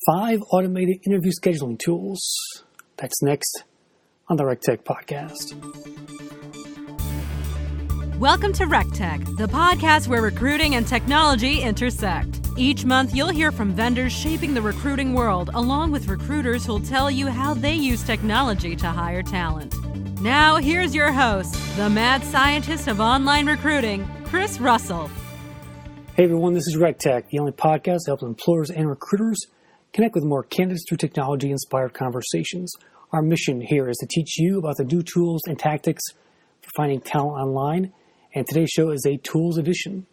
5 automated interview scheduling tools. That's next on the RecTech Podcast. Welcome to RecTech, the podcast where recruiting and technology intersect. Each month, you'll hear from vendors shaping the recruiting world, along with recruiters who'll tell you how they use technology to hire talent. Now, here's your host, the mad scientist of online recruiting, Chris Russell. Hey everyone, this is RecTech, the only podcast that helps employers and recruiters connect with more candidates through technology-inspired conversations. Our mission here is to teach you about the new tools and tactics for finding talent online, and today's show is a tools edition.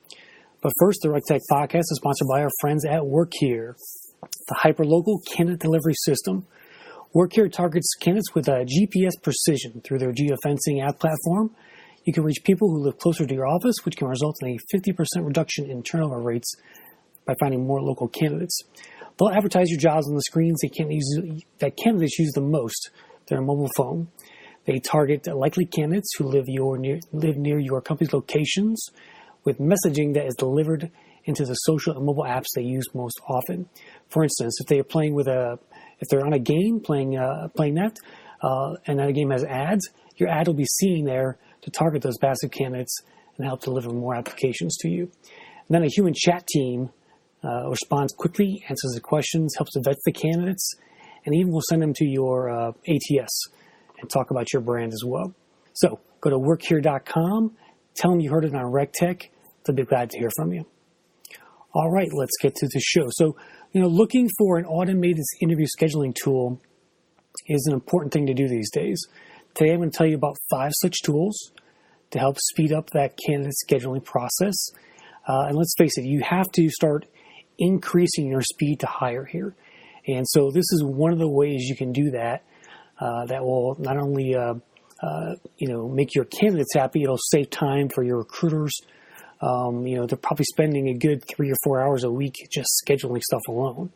But first, the RecTech Podcast is sponsored by our friends at WorkHere, the hyperlocal candidate delivery system. WorkHere targets candidates with a GPS precision through their geofencing app platform. You can reach people who live closer to your office, which can result in a 50% reduction in turnover rates by finding more local candidates. They'll advertise your jobs on the screens that candidates use the most, their mobile phone. They target likely candidates who live near your company's locations with messaging that is delivered into the social and mobile apps they use most often. For instance, if they're on a game playing that, and that game has ads, your ad will be seen there to target those passive candidates and help deliver more applications to you. And then a human chat team responds quickly, answers the questions, helps to vet the candidates, and even will send them to your ATS and talk about your brand as well. So go to workhere.com, tell them you heard it on RecTech. They'll be glad to hear from you. All right, let's get to the show. So, looking for an automated interview scheduling tool is an important thing to do these days. Today I'm going to tell you about 5 such tools to help speed up that candidate scheduling process. And let's face it, you have to start increasing your speed to hire here. And so this is one of the ways you can do that. That will not only make your candidates happy, it'll save time for your recruiters. They're probably spending a good 3 or 4 hours a week just scheduling stuff alone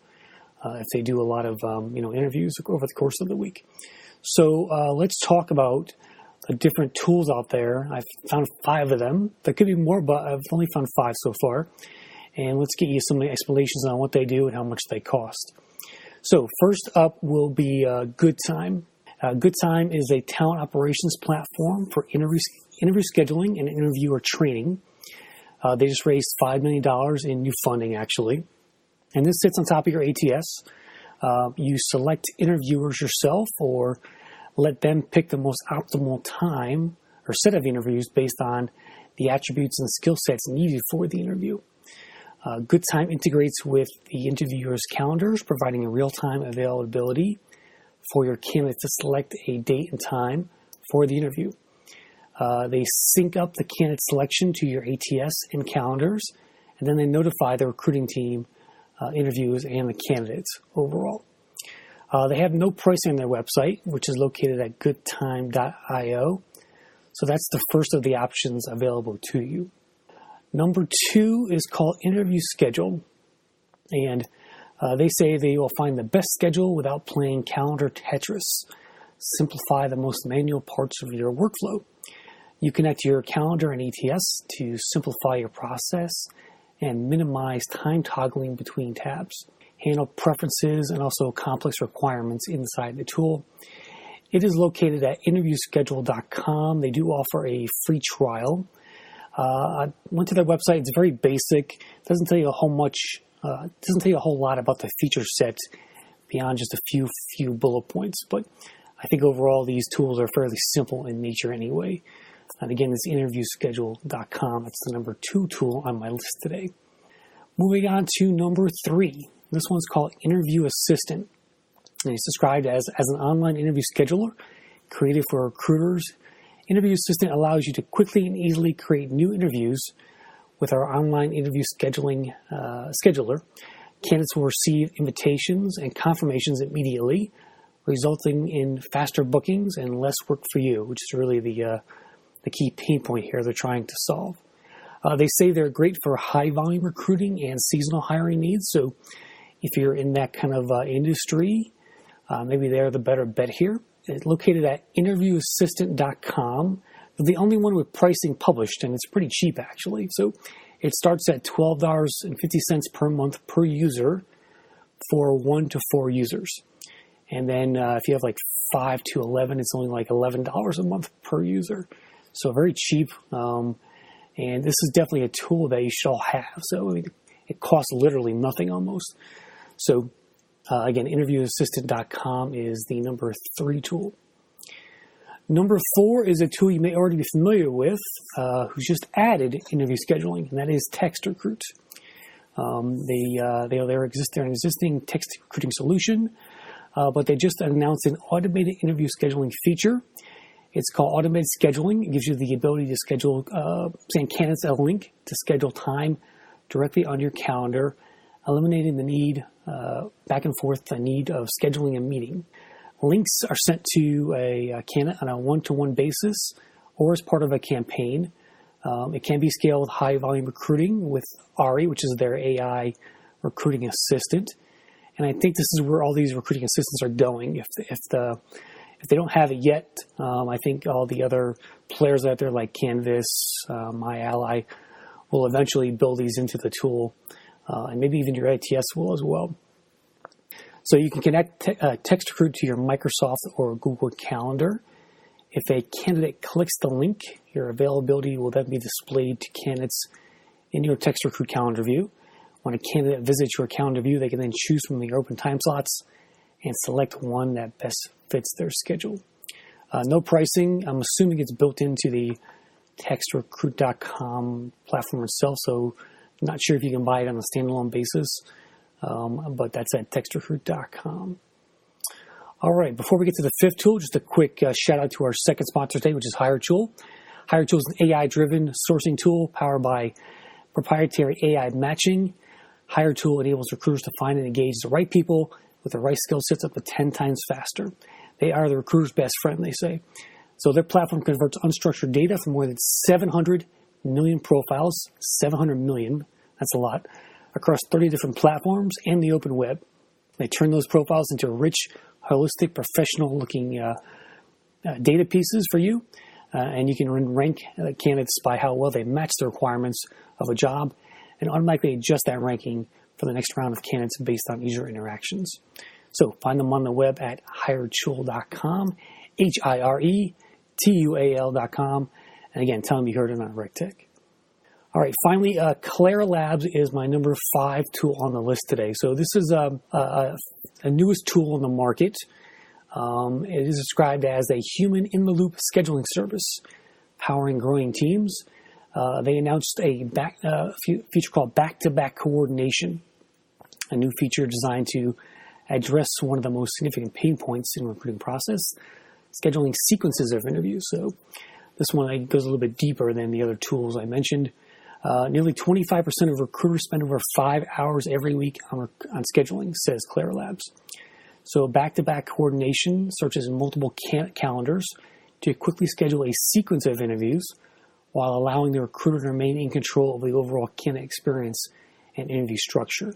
if they do a lot of interviews over the course of the week. So let's talk about the different tools out there. I've found 5 of them. There could be more, but I've only found 5 so far. And let's get you some explanations on what they do and how much they cost. So first up will be GoodTime. GoodTime is a talent operations platform for interview scheduling and interviewer training. They just raised $5 million in new funding, actually. And this sits on top of your ATS. You select interviewers yourself or let them pick the most optimal time or set of interviews based on the attributes and skill sets needed for the interview. GoodTime integrates with the interviewer's calendars, providing a real-time availability for your candidate to select a date and time for the interview. They sync up the candidate selection to your ATS and calendars, and then they notify the recruiting team, interviews, and the candidates overall. They have no pricing on their website, which is located at goodtime.io. So that's the first of the options available to you. Number 2 is called Interview Schedule, and they say they will find the best schedule without playing calendar Tetris. Simplify the most manual parts of your workflow. You connect your calendar and ATS to simplify your process and minimize time toggling between tabs. Handle preferences and also complex requirements inside the tool. It is located at interviewschedule.com. They do offer a free trial. I went to their website. It's very basic. It doesn't tell you a whole lot about the feature set beyond just a few bullet points. But I think overall these tools are fairly simple in nature anyway. And again, it's interviewschedule.com. That's the number 2 tool on my list today. Moving on to number 3. This one's called Interview Assistant. And it's described as an online interview scheduler created for recruiters. Interview Assistant allows you to quickly and easily create new interviews with our online interview scheduler. Candidates will receive invitations and confirmations immediately, resulting in faster bookings and less work for you, which is really the key pain point here they're trying to solve. They say they're great for high volume recruiting and seasonal hiring needs. So if you're in that kind of industry, maybe they're the better bet here. It's located at interviewassistant.com. They're the only one with pricing published, and it's pretty cheap actually. So it starts at $12.50 per month per user for 1 to 4 users. And then if you have like 5 to 11, it's only like $11 a month per user. So very cheap. And this is definitely a tool that you should all have. So I mean, it costs literally nothing almost. So again, interviewassistant.com is the number 3 tool. Number 4 is a tool you may already be familiar with, who's just added interview scheduling, and that is TextRecruit. They're an existing text recruiting solution, but they just announced an automated interview scheduling feature. It's called automated scheduling. It gives you the ability to schedule, send candidates a link to schedule time directly on your calendar, eliminating the need, back and forth, the need of scheduling a meeting. Links are sent to a candidate on a one-to-one basis or as part of a campaign. It can be scaled with high-volume recruiting with Ari, which is their AI recruiting assistant. And I think this is where all these recruiting assistants are going. If they don't have it yet, I think all the other players out there like Canvas, MyAlly, will eventually build these into the tool, and maybe even your ATS will as well. So you can connect TextRecruit to your Microsoft or Google Calendar. If a candidate clicks the link, your availability will then be displayed to candidates in your TextRecruit calendar view. When a candidate visits your calendar view, they can then choose from the open time slots and select one that best fits their schedule. No pricing. I'm assuming it's built into the TextRecruit.com platform itself, so I'm not sure if you can buy it on a standalone basis. But that's at TextRecruit.com. All right, before we get to the 5th tool, just a quick shout out to our second sponsor today, which is HireTool. HireTool is an AI-driven sourcing tool powered by proprietary AI matching. HireTool enables recruiters to find and engage the right people with the right skill sets up to 10 times faster. They are the recruiter's best friend, they say. So their platform converts unstructured data from more than 700 million profiles, 700 million, that's a lot, across 30 different platforms and the open web. They turn those profiles into rich, holistic, professional-looking data pieces for you, and you can rank candidates by how well they match the requirements of a job and automatically adjust that ranking for the next round of candidates based on user interactions. So find them on the web at HireTool.com, HireTual.com, and again, tell them you heard it on RecTech. All right, finally, Clara Labs is my number 5 tool on the list today. So this is a newest tool on the market. It is described as a human-in-the-loop scheduling service powering growing teams. They announced a feature called back-to-back coordination, a new feature designed to address one of the most significant pain points in the recruiting process, scheduling sequences of interviews. So this one goes a little bit deeper than the other tools I mentioned. Nearly 25% of recruiters spend over 5 hours every week on scheduling, says Clara Labs. So back-to-back coordination searches multiple calendars to quickly schedule a sequence of interviews while allowing the recruiter to remain in control of the overall candidate experience and interview structure.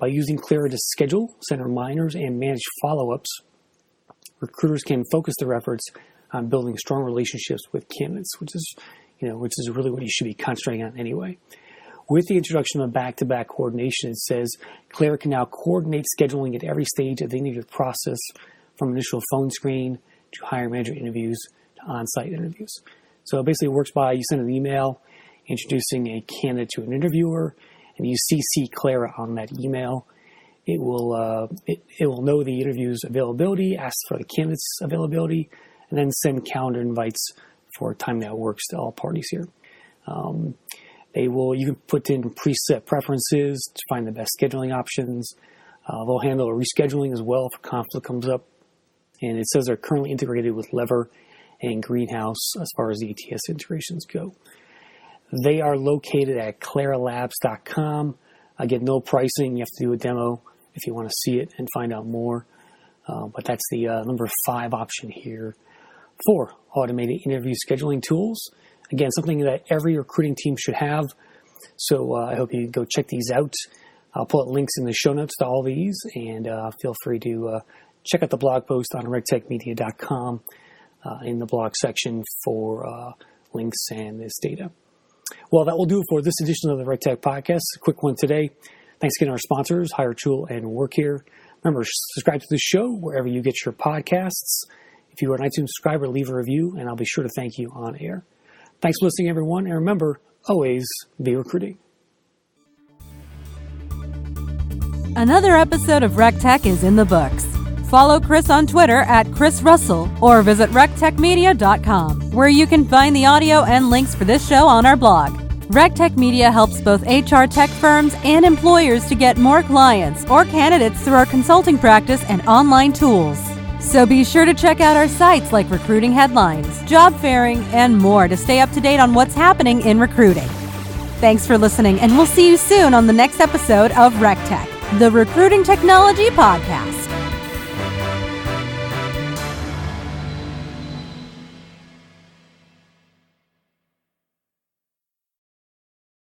By using Clara to schedule, send reminders, and manage follow-ups, recruiters can focus their efforts on building strong relationships with candidates, which is really what you should be concentrating on anyway. With the introduction of back-to-back coordination, it says Clara can now coordinate scheduling at every stage of the interview process, from initial phone screen to hiring manager interviews to on-site interviews. So it basically works by you send an email introducing a candidate to an interviewer, and you CC Clara on that email. It will know the interview's availability, ask for the candidate's availability, and then send calendar invites for a time that works to all parties here. You can put in preset preferences to find the best scheduling options. They'll handle rescheduling as well if a conflict comes up. And it says they're currently integrated with Lever and Greenhouse as far as the ATS integrations go. They are located at claralabs.com. Again, no pricing. You have to do a demo if you want to see it and find out more. But that's the number 5 option here for automated interview scheduling tools. Again, something that every recruiting team should have. So I hope you go check these out. I'll put links in the show notes to all these, and feel free to check out the blog post on rectechmedia.com in the blog section for links and this data. Well, that will do it for this edition of the RecTech Podcast. A quick one today. Thanks again to our sponsors, Hire Tool and Work Here. Remember, subscribe to the show wherever you get your podcasts. If you are an iTunes subscriber, leave a review, and I'll be sure to thank you on air. Thanks for listening, everyone, and remember, always be recruiting. Another episode of RecTech is in the books. Follow Chris on Twitter at Chris Russell or visit rectechmedia.com, where you can find the audio and links for this show on our blog. RecTech Media helps both HR tech firms and employers to get more clients or candidates through our consulting practice and online tools. So be sure to check out our sites like recruiting headlines, job fairing, and more to stay up to date on what's happening in recruiting. Thanks for listening, and we'll see you soon on the next episode of RecTech, the Recruiting Technology Podcast.